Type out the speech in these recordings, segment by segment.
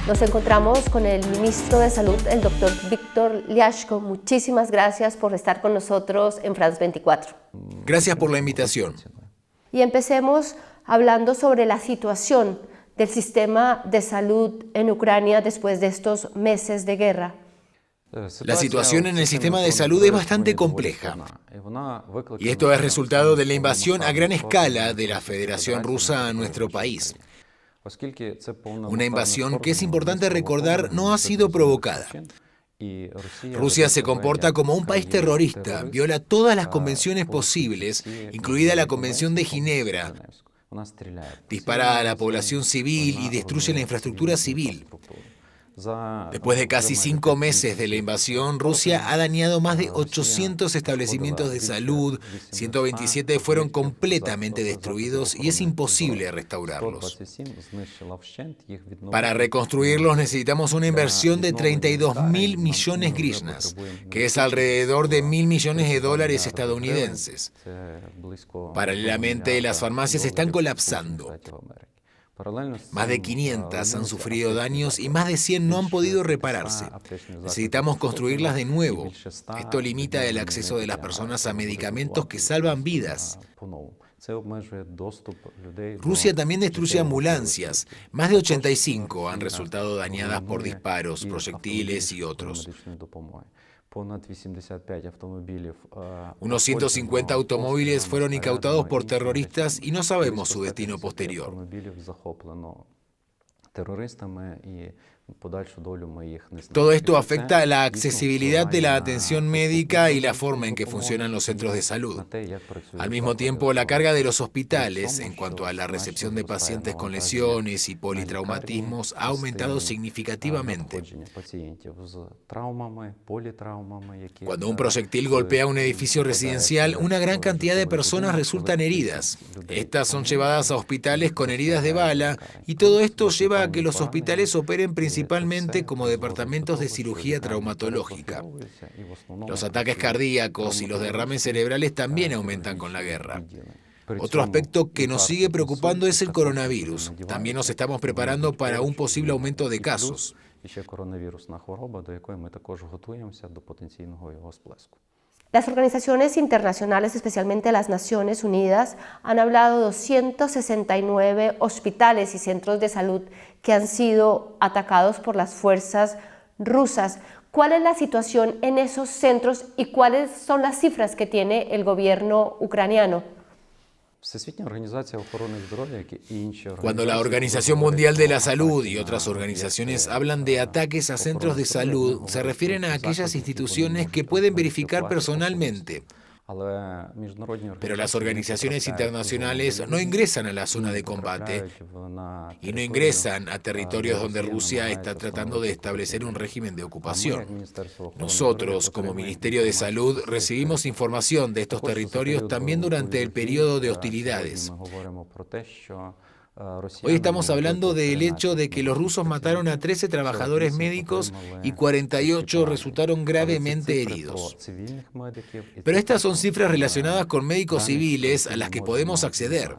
Nos encontramos con el ministro de Salud, el doctor Víctor Liashko. Muchísimas gracias por estar con nosotros en France 24. Gracias por la invitación. Y empecemos hablando sobre la situación del sistema de salud en Ucrania después de estos meses de guerra. La situación en el sistema de salud es bastante compleja. Y esto es resultado de la invasión a gran escala de la Federación Rusa a nuestro país. Una invasión que es importante recordar no ha sido provocada. Rusia se comporta como un país terrorista, viola todas las convenciones posibles, incluida la Convención de Ginebra, dispara a la población civil y destruye la infraestructura civil. Después de casi 5 meses de la invasión, Rusia ha dañado más de 800 establecimientos de salud, 127 fueron completamente destruidos y es imposible restaurarlos. Para reconstruirlos necesitamos una inversión de 32.000 millones grishnas, que es alrededor de $1.000 millones estadounidenses. Paralelamente, las farmacias están colapsando. Más de 500 han sufrido daños y más de 100 no han podido repararse. Necesitamos construirlas de nuevo. Esto limita el acceso de las personas a medicamentos que salvan vidas. Rusia también destruye ambulancias. Más de 85 han resultado dañadas por disparos, proyectiles y otros. Unos 150 automóviles fueron incautados por terroristas y no sabemos su destino posterior. Todo esto afecta a la accesibilidad de la atención médica y la forma en que funcionan los centros de salud. Al mismo tiempo, la carga de los hospitales en cuanto a la recepción de pacientes con lesiones y politraumatismos ha aumentado significativamente. Cuando un proyectil golpea un edificio residencial, una gran cantidad de personas resultan heridas. Estas son llevadas a hospitales con heridas de bala y todo esto lleva a que los hospitales operen principalmente como departamentos de cirugía traumatológica. Los ataques cardíacos y los derrames cerebrales también aumentan con la guerra. Otro aspecto que nos sigue preocupando es el coronavirus. También nos estamos preparando para un posible aumento de casos. Las organizaciones internacionales, especialmente las Naciones Unidas, han hablado de 269 hospitales y centros de salud que han sido atacados por las fuerzas rusas. ¿Cuál es la situación en esos centros y cuáles son las cifras que tiene el gobierno ucraniano? Cuando la Organización Mundial de la Salud y otras organizaciones hablan de ataques a centros de salud, se refieren a aquellas instituciones que pueden verificar personalmente. Pero las organizaciones internacionales no ingresan a la zona de combate y no ingresan a territorios donde Rusia está tratando de establecer un régimen de ocupación. Nosotros, como Ministerio de Salud, recibimos información de estos territorios también durante el periodo de hostilidades. Hoy estamos hablando del hecho de que los rusos mataron a 13 trabajadores médicos y 48 resultaron gravemente heridos. Pero estas son cifras relacionadas con médicos civiles a las que podemos acceder.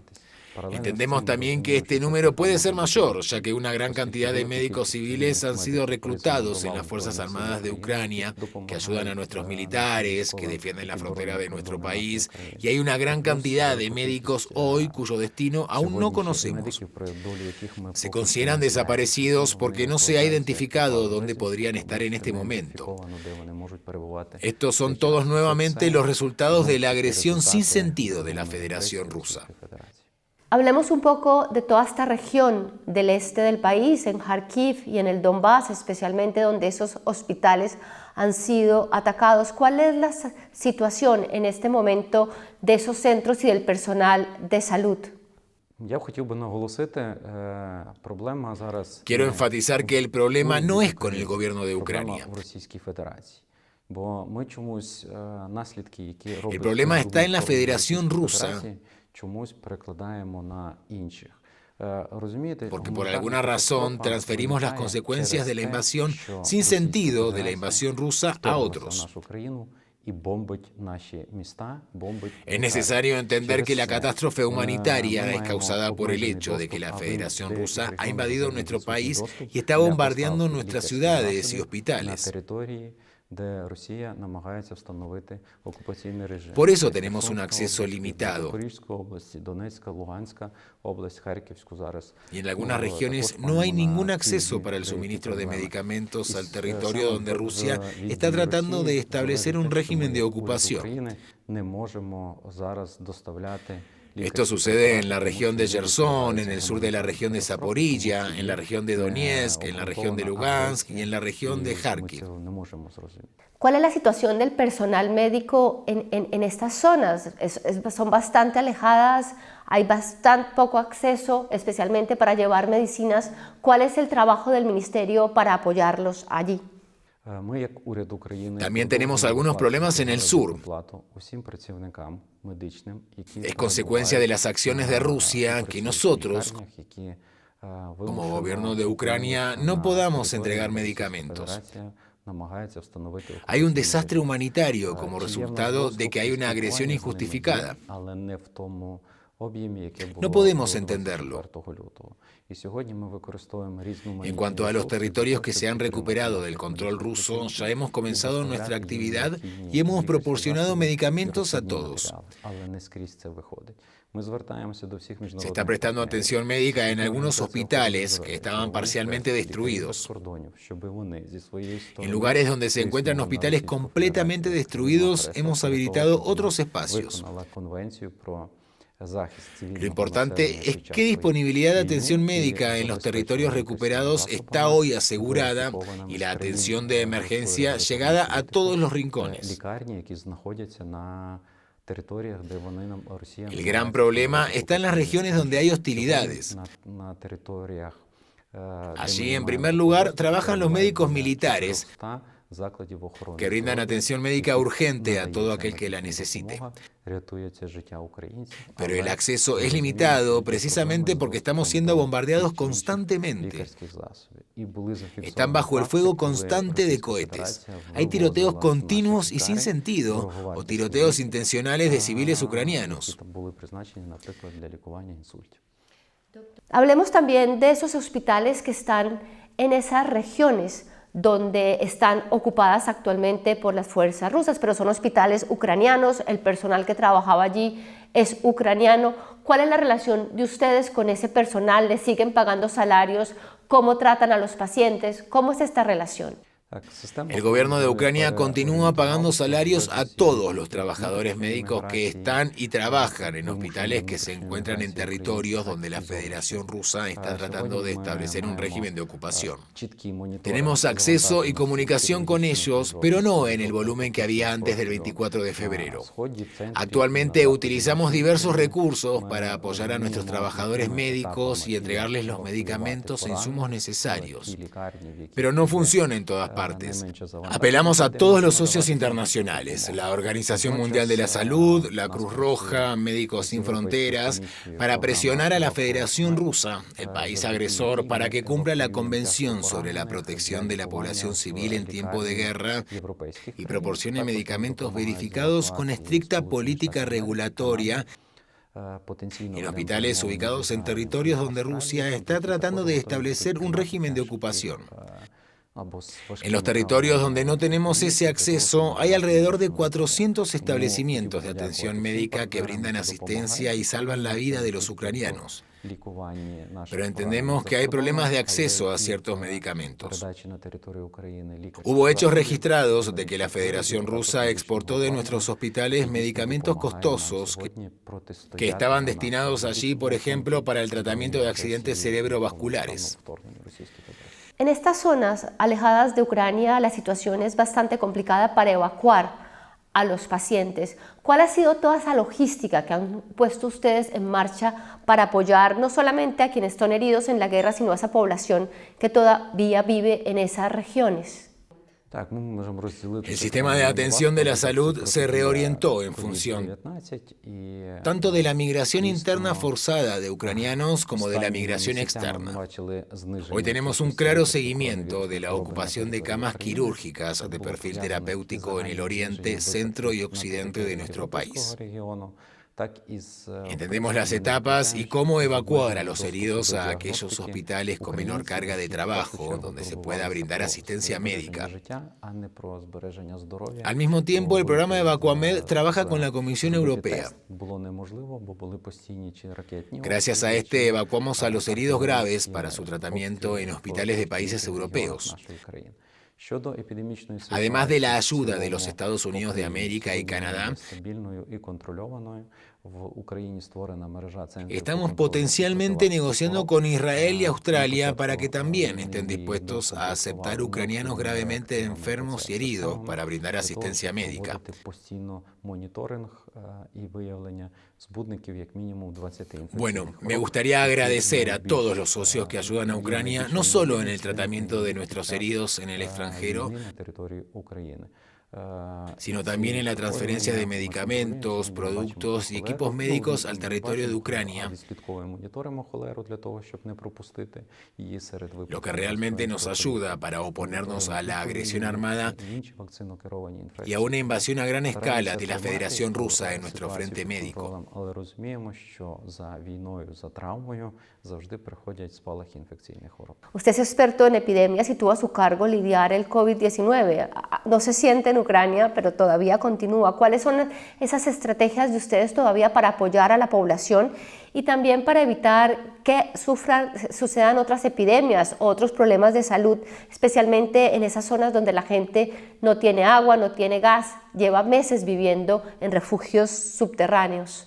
Entendemos también que este número puede ser mayor, ya que una gran cantidad de médicos civiles han sido reclutados en las Fuerzas Armadas de Ucrania, que ayudan a nuestros militares, que defienden la frontera de nuestro país, y hay una gran cantidad de médicos hoy cuyo destino aún no conocemos. Se consideran desaparecidos porque no se ha identificado dónde podrían estar en este momento. Estos son todos nuevamente los resultados de la agresión sin sentido de la Federación Rusa. Hablemos un poco de toda esta región del este del país, en Kharkiv y en el Donbass, especialmente donde esos hospitales han sido atacados. ¿Cuál es la situación en este momento de esos centros y del personal de salud? Quiero enfatizar que el problema no es con el gobierno de Ucrania. El problema está en la Federación Rusa, porque por alguna razón transferimos las consecuencias de la invasión sin sentido de la invasión rusa a otros. Es necesario entender que la catástrofe humanitaria es causada por el hecho de que la Federación Rusa ha invadido nuestro país y está bombardeando nuestras ciudades y hospitales. Por eso tenemos un acceso limitado. Y en algunas regiones no hay ningún acceso para el suministro de medicamentos al territorio donde Rusia está tratando de establecer un régimen de ocupación. Esto sucede en la región de Jersón, en el sur de la región de Zaporilla, en la región de Donetsk, en la región de Lugansk y en la región de Kharkiv. ¿Cuál es la situación del personal médico en estas zonas? Son bastante alejadas, hay bastante poco acceso, especialmente para llevar medicinas. ¿Cuál es el trabajo del ministerio para apoyarlos allí? También tenemos algunos problemas en el sur. Es consecuencia de las acciones de Rusia que nosotros, como gobierno de Ucrania, no podamos entregar medicamentos. Hay un desastre humanitario como resultado de que hay una agresión injustificada. No podemos entenderlo. En cuanto a los territorios que se han recuperado del control ruso, ya hemos comenzado nuestra actividad y hemos proporcionado medicamentos a todos. Se está prestando atención médica en algunos hospitales que estaban parcialmente destruidos. En lugares donde se encuentran hospitales completamente destruidos, hemos habilitado otros espacios. Lo importante es qué disponibilidad de atención médica en los territorios recuperados está hoy asegurada y la atención de emergencia llegada a todos los rincones. El gran problema está en las regiones donde hay hostilidades. Allí, en primer lugar, trabajan los médicos militares que brindan atención médica urgente a todo aquel que la necesite. Pero el acceso es limitado precisamente porque estamos siendo bombardeados constantemente. Están bajo el fuego constante de cohetes. Hay tiroteos continuos y sin sentido, o tiroteos intencionales de civiles ucranianos. Hablemos también de esos hospitales que están en esas regiones donde están ocupadas actualmente por las fuerzas rusas, pero son hospitales ucranianos, el personal que trabajaba allí es ucraniano. ¿Cuál es la relación de ustedes con ese personal? ¿Les siguen pagando salarios? ¿Cómo tratan a los pacientes? ¿Cómo es esta relación? El gobierno de Ucrania continúa pagando salarios a todos los trabajadores médicos que están y trabajan en hospitales que se encuentran en territorios donde la Federación Rusa está tratando de establecer un régimen de ocupación. Tenemos acceso y comunicación con ellos, pero no en el volumen que había antes del 24 de febrero. Actualmente utilizamos diversos recursos para apoyar a nuestros trabajadores médicos y entregarles los medicamentos e insumos necesarios, pero no funciona en todas partes. Apelamos a todos los socios internacionales, la Organización Mundial de la Salud, la Cruz Roja, Médicos Sin Fronteras, para presionar a la Federación Rusa, el país agresor, para que cumpla la Convención sobre la protección de la población civil en tiempo de guerra y proporcione medicamentos verificados con estricta política regulatoria en hospitales ubicados en territorios donde Rusia está tratando de establecer un régimen de ocupación. En los territorios donde no tenemos ese acceso, hay alrededor de 400 establecimientos de atención médica que brindan asistencia y salvan la vida de los ucranianos. Pero entendemos que hay problemas de acceso a ciertos medicamentos. Hubo hechos registrados de que la Federación Rusa exportó de nuestros hospitales medicamentos costosos que estaban destinados allí, por ejemplo, para el tratamiento de accidentes cerebrovasculares. En estas zonas alejadas de Ucrania, la situación es bastante complicada para evacuar a los pacientes. ¿Cuál ha sido toda esa logística que han puesto ustedes en marcha para apoyar no solamente a quienes están heridos en la guerra, sino a esa población que todavía vive en esas regiones? El sistema de atención de la salud se reorientó en función tanto de la migración interna forzada de ucranianos como de la migración externa. Hoy tenemos un claro seguimiento de la ocupación de camas quirúrgicas de perfil terapéutico en el oriente, centro y occidente de nuestro país. Entendemos las etapas y cómo evacuar a los heridos a aquellos hospitales con menor carga de trabajo, donde se pueda brindar asistencia médica. Al mismo tiempo, el programa Evacuamed trabaja con la Comisión Europea. Gracias a este, evacuamos a los heridos graves para su tratamiento en hospitales de países europeos. Además de la ayuda de los Estados Unidos de América y Canadá, estamos potencialmente negociando con Israel y Australia para que también estén dispuestos a aceptar ucranianos gravemente enfermos y heridos para brindar asistencia médica. Bueno, me gustaría agradecer a todos los socios que ayudan a Ucrania, no solo en el tratamiento de nuestros heridos en el extranjero, sino también en la transferencia de medicamentos, productos y equipos médicos al territorio de Ucrania, lo que realmente nos ayuda para oponernos a la agresión armada y a una invasión a gran escala de la Federación Rusa en nuestro frente médico. Usted es experto en epidemias y tuvo a su cargo lidiar el COVID-19. No se siente en Ucrania, pero todavía continúa. ¿Cuáles son esas estrategias de ustedes todavía para apoyar a la población y también para evitar que sucedan otras epidemias o otros problemas de salud, especialmente en esas zonas donde la gente no tiene agua, no tiene gas, lleva meses viviendo en refugios subterráneos?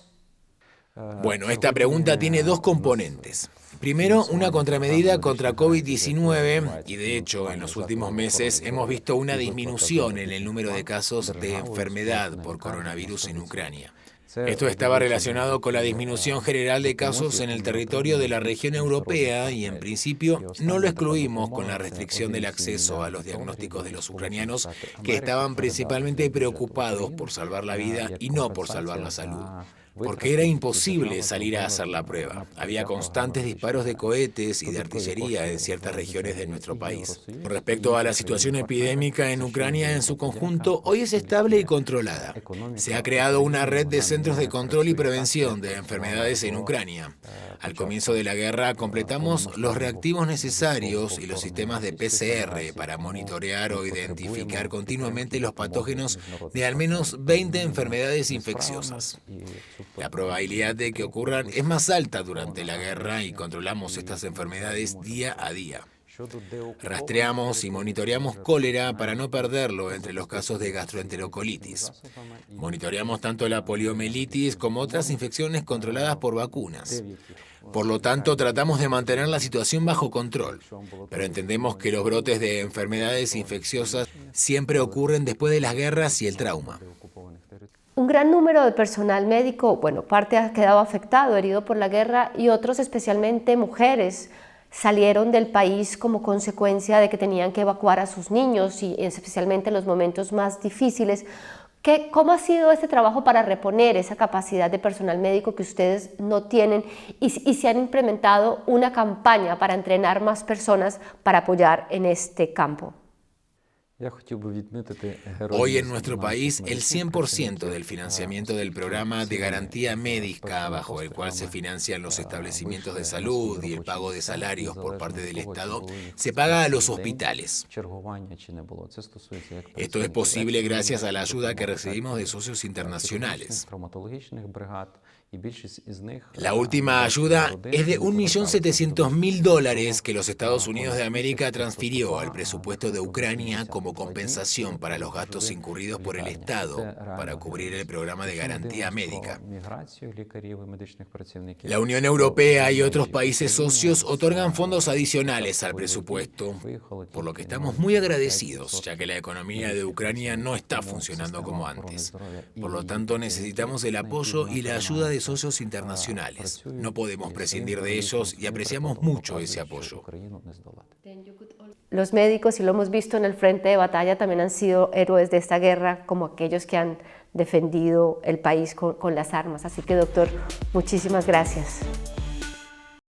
Bueno, esta pregunta tiene dos componentes. Primero, una contramedida contra COVID-19 y de hecho en los últimos meses hemos visto una disminución en el número de casos de enfermedad por coronavirus en Ucrania. Esto estaba relacionado con la disminución general de casos en el territorio de la región europea y en principio no lo excluimos con la restricción del acceso a los diagnósticos de los ucranianos que estaban principalmente preocupados por salvar la vida y no por salvar la salud. Porque era imposible salir a hacer la prueba. Había constantes disparos de cohetes y de artillería en ciertas regiones de nuestro país. Con respecto a la situación epidémica en Ucrania en su conjunto, hoy es estable y controlada. Se ha creado una red de centros de control y prevención de enfermedades en Ucrania. Al comienzo de la guerra completamos los reactivos necesarios y los sistemas de PCR para monitorear o identificar continuamente los patógenos de al menos 20 enfermedades infecciosas. La probabilidad de que ocurran es más alta durante la guerra y controlamos estas enfermedades día a día. Rastreamos y monitoreamos cólera para no perderlo entre los casos de gastroenterocolitis. Monitoreamos tanto la poliomielitis como otras infecciones controladas por vacunas. Por lo tanto, tratamos de mantener la situación bajo control, pero entendemos que los brotes de enfermedades infecciosas siempre ocurren después de las guerras y el trauma. Un gran número de personal médico, parte ha quedado afectado, herido por la guerra, y otros, especialmente mujeres, salieron del país como consecuencia de que tenían que evacuar a sus niños y especialmente en los momentos más difíciles. ¿Cómo ha sido este trabajo para reponer esa capacidad de personal médico que ustedes no tienen y si han implementado una campaña para entrenar más personas para apoyar en este campo? Hoy en nuestro país, el 100% del financiamiento del programa de garantía médica, bajo el cual se financian los establecimientos de salud y el pago de salarios por parte del Estado, se paga a los hospitales. Esto es posible gracias a la ayuda que recibimos de socios internacionales. La última ayuda es de $1.700.000 que los Estados Unidos de América transfirió al presupuesto de Ucrania como compensación para los gastos incurridos por el Estado para cubrir el programa de garantía médica. La Unión Europea y otros países socios otorgan fondos adicionales al presupuesto, por lo que estamos muy agradecidos, ya que la economía de Ucrania no está funcionando como antes. Por lo tanto, necesitamos el apoyo y la ayuda de socios internacionales. No podemos prescindir de ellos y apreciamos mucho ese apoyo. Los médicos, y lo hemos visto en el frente de batalla, también han sido héroes de esta guerra, como aquellos que han defendido el país con las armas. Así que, doctor, muchísimas gracias.